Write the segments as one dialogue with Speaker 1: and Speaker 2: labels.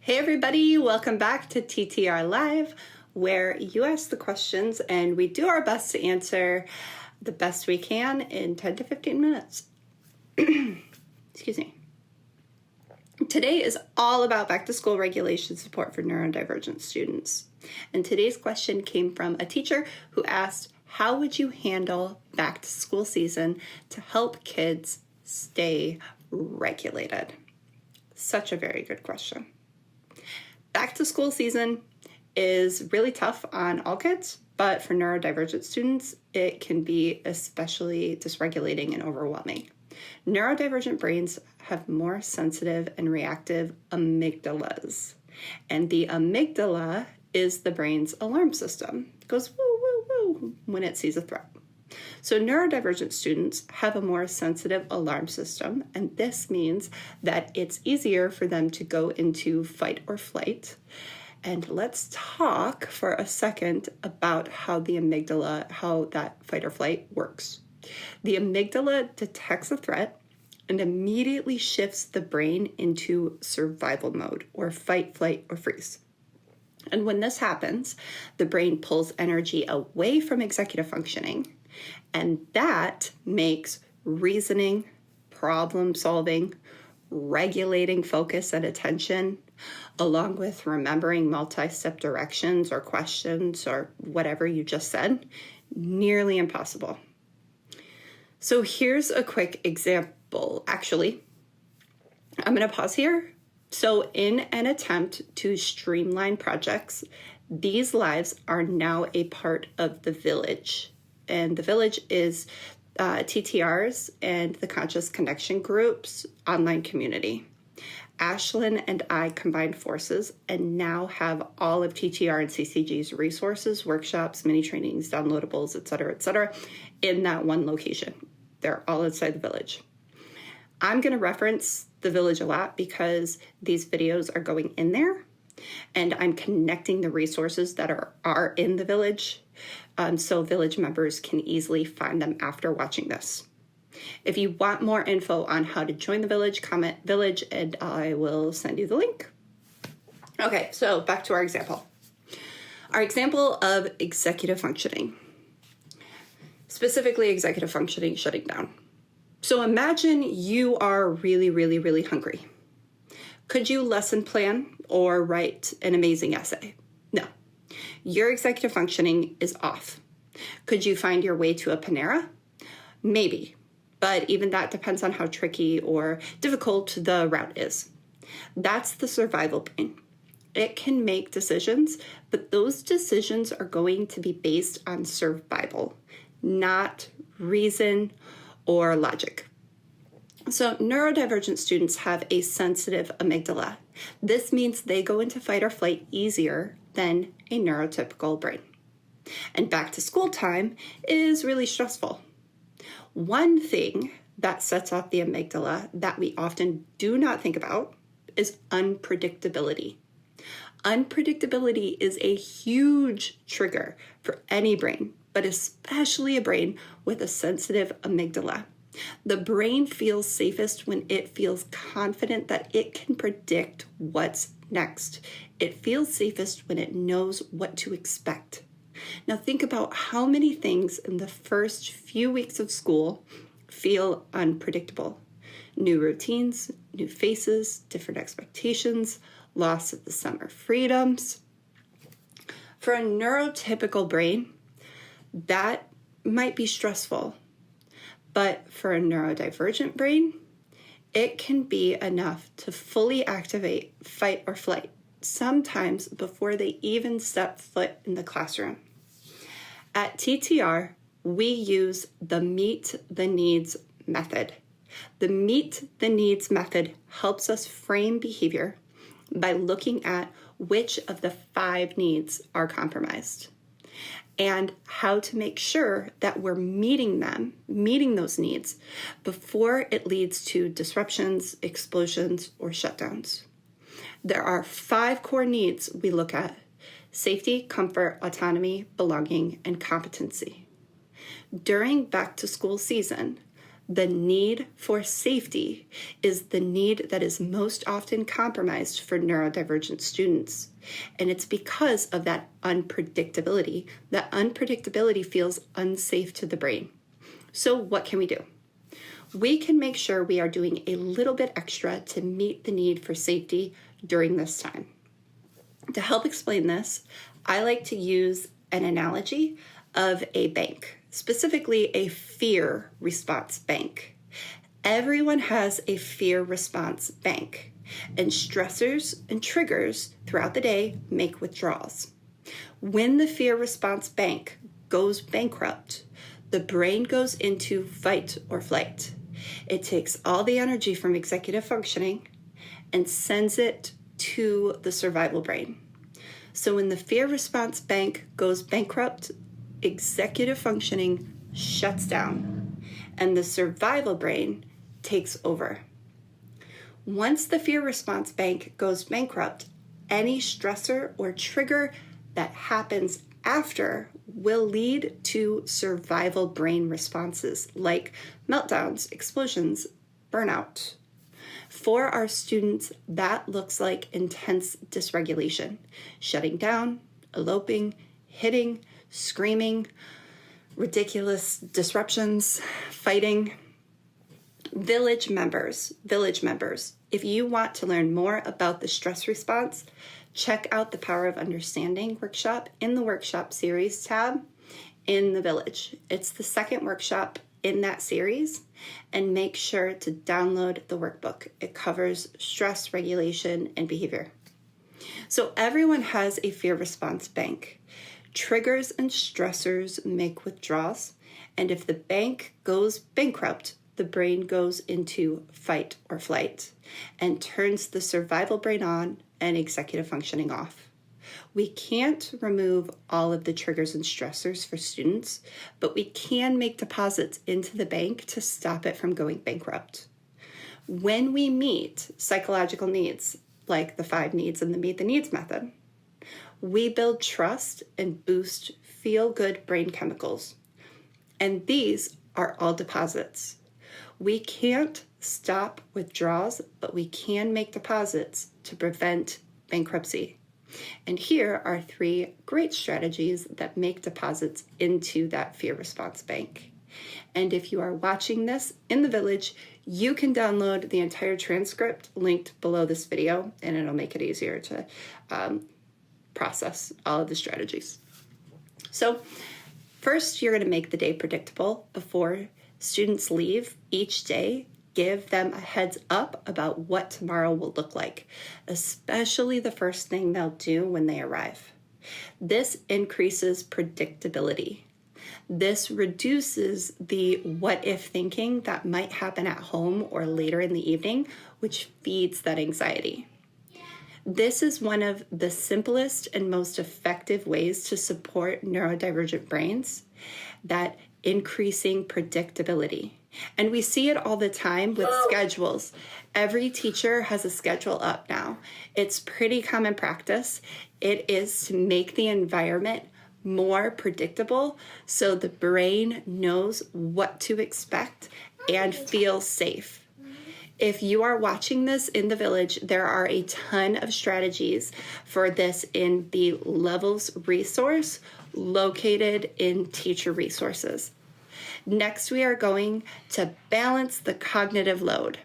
Speaker 1: Hey everybody, welcome back to TTR Live, where you ask the questions and we do our best to answer the best we can in 10 to 15 minutes. Excuse me. Today is all about back to school regulation support for neurodivergent students. And today's question came from a teacher who asked, how would you handle back to school season to help kids stay regulated? Such a very good question. Back to school season is really tough on all kids, but for neurodivergent students, it can be especially dysregulating and overwhelming. Neurodivergent brains have more sensitive and reactive amygdalas, and the amygdala is the brain's alarm system. It goes woo, woo, woo when it sees a threat. So neurodivergent students have a more sensitive alarm system, and this means that it's easier for them to go into fight or flight. And let's talk for a second about how the amygdala, how that fight or flight works. The amygdala detects a threat and immediately shifts the brain into survival mode, or fight, flight, or freeze. And when this happens, the brain pulls energy away from executive functioning, and that makes reasoning, problem solving, regulating focus and attention, along with remembering multi-step directions or questions or whatever you just said, nearly impossible. So here's a quick example. Actually, I'm going to pause here. So in an attempt to streamline projects, these lives are now a part of the village. And the village is TTR's and the Conscious Connection Group's online community. Ashlyn and I combined forces and now have all of TTR and CCG's resources, workshops, mini trainings, downloadables, et cetera, in that one location. They're all inside the village. I'm going to reference the village a lot because these videos are going in there, and I'm connecting the resources that are in the village so village members can easily find them after watching this. If you want more info on how to join the village, comment village and I will send you the link. Okay, so back to our example. Our example of executive functioning, specifically executive functioning shutting down. So imagine you are really, really, really hungry. Could you lesson plan or write an amazing essay? No. Your executive functioning is off. Could you find your way to a Panera? Maybe, but even that depends on how tricky or difficult the route is. That's the survival brain. It can make decisions, but those decisions are going to be based on survival, not reason or logic. So neurodivergent students have a sensitive amygdala. This means they go into fight or flight easier than a neurotypical brain. And back to school time is really stressful. One thing that sets off the amygdala that we often do not think about is unpredictability. Unpredictability is a huge trigger for any brain, but especially a brain with a sensitive amygdala. The brain feels safest when it feels confident that it can predict what's next. It feels safest when it knows what to expect. Now think about how many things in the first few weeks of school feel unpredictable. New routines, new faces, different expectations, loss of the summer freedoms. For a neurotypical brain, that might be stressful. But for a neurodivergent brain, it can be enough to fully activate fight or flight, sometimes before they even step foot in the classroom. At TTR, we use the Meet the Needs method. The Meet the Needs method helps us frame behavior by looking at which of the 5 needs are compromised, and how to make sure that we're meeting those needs before it leads to disruptions, explosions, or shutdowns. There are 5 core needs we look at: safety, comfort, autonomy, belonging, and competency. During back to school season, The need for safety is the need that is most often compromised for neurodivergent students. And it's because of that unpredictability. That unpredictability feels unsafe to the brain. So what can we do? We can make sure we are doing a little bit extra to meet the need for safety during this time. To help explain this, I like to use an analogy of a bank, specifically a fear response bank. Everyone has a fear response bank, and stressors and triggers throughout the day make withdrawals. When the fear response bank goes bankrupt, the brain goes into fight or flight. It takes all the energy from executive functioning and sends it to the survival brain. So when the fear response bank goes bankrupt, executive functioning shuts down and the survival brain takes over. Once the fear response bank goes bankrupt, any stressor or trigger that happens after will lead to survival brain responses like meltdowns, explosions, burnout. For our students, that looks like intense dysregulation, shutting down, eloping, hitting, screaming, ridiculous disruptions, fighting. Village members, if you want to learn more about the stress response, check out the Power of Understanding workshop in the workshop series tab in the Village. It's the second workshop in that series, and make sure to download the workbook. It covers stress regulation and behavior. So everyone has a fear response bank. Triggers and stressors make withdrawals, and if the bank goes bankrupt, the brain goes into fight or flight and turns the survival brain on and executive functioning off. We can't remove all of the triggers and stressors for students, but we can make deposits into the bank to stop it from going bankrupt. When we meet psychological needs, like the 5 needs in the Meet the Needs method, we build trust and boost feel-good brain chemicals. And these are all deposits. We can't stop withdrawals, but we can make deposits to prevent bankruptcy. And here are 3 great strategies that make deposits into that fear response bank. And if you are watching this in the Village, you can download the entire transcript linked below this video, and it'll make it easier to process all of the strategies. So first, you're going to make the day predictable. Before students leave each day, give them a heads up about what tomorrow will look like, especially the first thing they'll do when they arrive. This increases predictability. This reduces the what-if thinking that might happen at home or later in the evening, which feeds that anxiety. This is one of the simplest and most effective ways to support neurodivergent brains, that increasing predictability. And we see it all the time with schedules. Every teacher has a schedule up now. It's pretty common practice. It is to make the environment more predictable so the brain knows what to expect and feels safe. If you are watching this in the Village, there are a ton of strategies for this in the Levels resource located in Teacher Resources. Next, we are going to balance the cognitive load.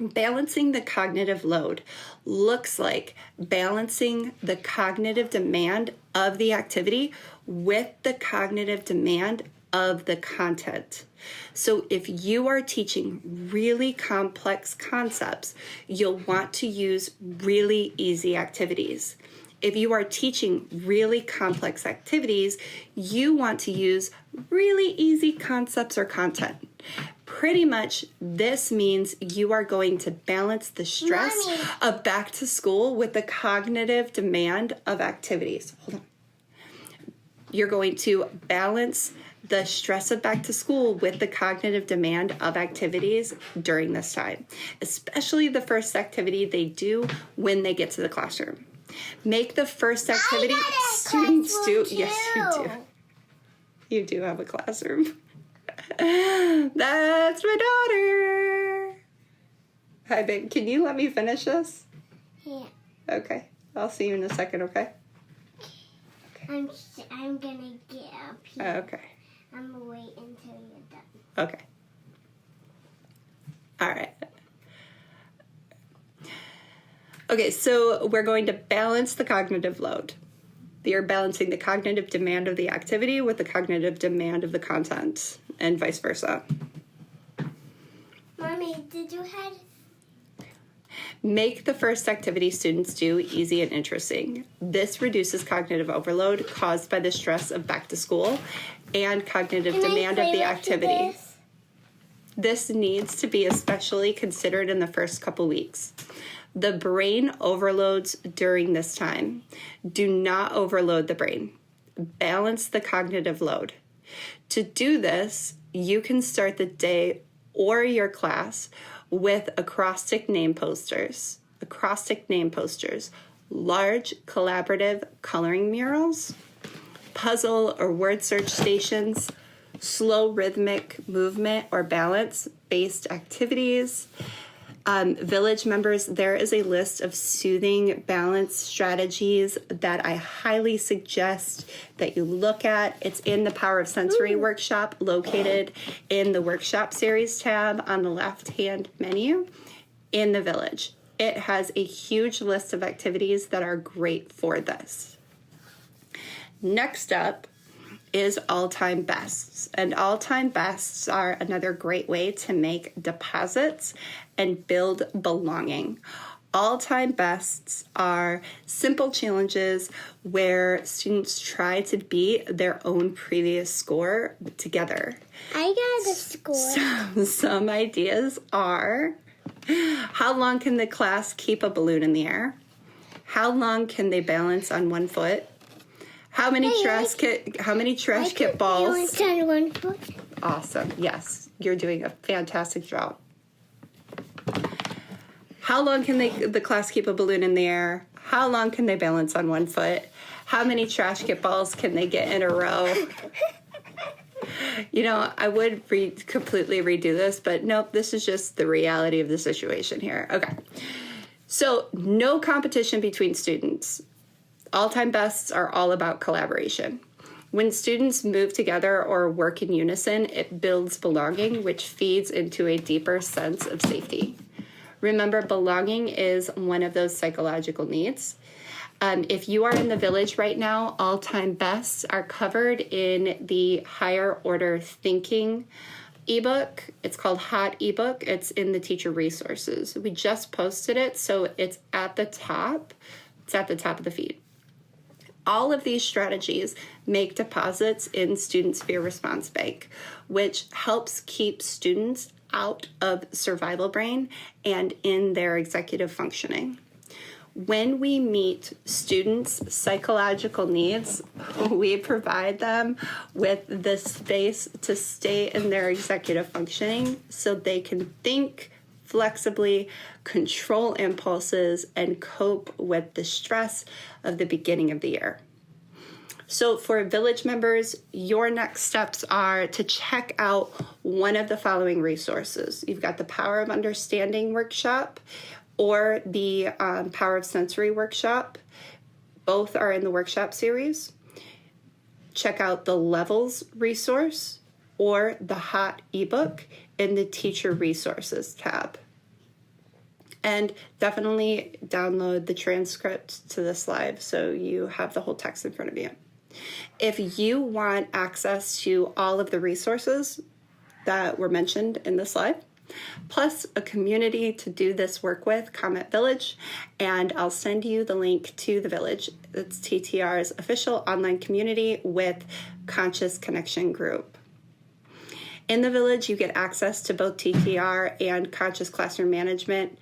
Speaker 1: Balancing the cognitive load looks like balancing the cognitive demand of the activity with the cognitive demand of the content. So if you are teaching really complex concepts, you'll want to use really easy activities. If you are teaching really complex activities, you want to use really easy concepts or content. Pretty much, this means you are going to balance the stress of back to school with the cognitive demand of activities. Hold on. You're going to balance the stress of back to school with the cognitive demand of activities during this time, especially the first activity they do when they get to the classroom. Make the first activity students do. Yes, you do. You do have a classroom. That's my daughter. Hi, babe. Can you let me finish this?
Speaker 2: Yeah.
Speaker 1: Okay. I'll see you in a second, okay?
Speaker 2: I'm gonna get up here.
Speaker 1: Okay.
Speaker 2: I'm gonna wait until you're done.
Speaker 1: Okay. All right. Okay, so we're going to balance the cognitive load. You're balancing the cognitive demand of the activity with the cognitive demand of the content, and vice versa.
Speaker 2: Mommy, did you have...
Speaker 1: Make the first activity students do easy and interesting. This reduces cognitive overload caused by the stress of back to school and cognitive demand of the activity. This needs to be especially considered in the first couple weeks. The brain overloads during this time. Do not overload the brain. Balance the cognitive load. To do this, you can start the day or your class with acrostic name posters. Large collaborative coloring murals, puzzle or word search stations, slow rhythmic movement or balance-based activities. Village members, there is a list of soothing balance strategies that I highly suggest that you look at. It's in the Power of Sensory workshop located in the workshop series tab on the left-hand menu in the Village. It has a huge list of activities that are great for this. Next up is all-time bests. And all-time bests are another great way to make deposits and build belonging. All-time bests are simple challenges where students try to beat their own previous score together.
Speaker 2: I got a score.
Speaker 1: Some ideas are, how long can the class keep a balloon in the air? How long can they balance on one foot? How many trash kit balls?
Speaker 2: On one foot.
Speaker 1: Awesome. Yes, you're doing a fantastic job. How long can the class keep a balloon in the air? How long can they balance on one foot? How many trash kit balls can they get in a row? You know, I would completely redo this, but nope, this is just the reality of the situation here. Okay. So, no competition between students. All-time bests are all about collaboration. When students move together or work in unison, it builds belonging, which feeds into a deeper sense of safety. Remember, belonging is one of those psychological needs. If you are in the Village right now, all-time bests are covered in the Higher Order Thinking ebook. It's called Hot ebook. It's in the teacher resources. We just posted it, so it's at the top. It's at the top of the feed. All of these strategies make deposits in Students' Fear Response Bank, which helps keep students out of survival brain and in their executive functioning. When we meet students' psychological needs, we provide them with the space to stay in their executive functioning so they can think flexibly, control impulses, and cope with the stress of the beginning of the year. So for Village members, your next steps are to check out one of the following resources. You've got the Power of Understanding workshop or the Power of Sensory workshop. Both are in the workshop series. Check out the Levels resource or the Hot ebook in the Teacher Resources tab. And definitely download the transcript to this live so you have the whole text in front of you. If you want access to all of the resources that were mentioned in this live, plus a community to do this work with, comment Village, and I'll send you the link to the Village. It's TTR's official online community with Conscious Connection group. In the Village, you get access to both TTR and Conscious Classroom Management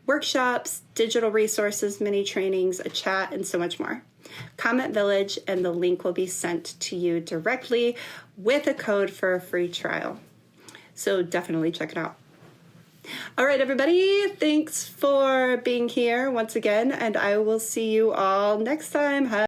Speaker 1: workshops, digital resources, mini trainings, a chat, and so much more. Comment Village, and the link will be sent to you directly with a code for a free trial. So definitely check it out. All right, everybody, thanks for being here once again, and I will see you all next time.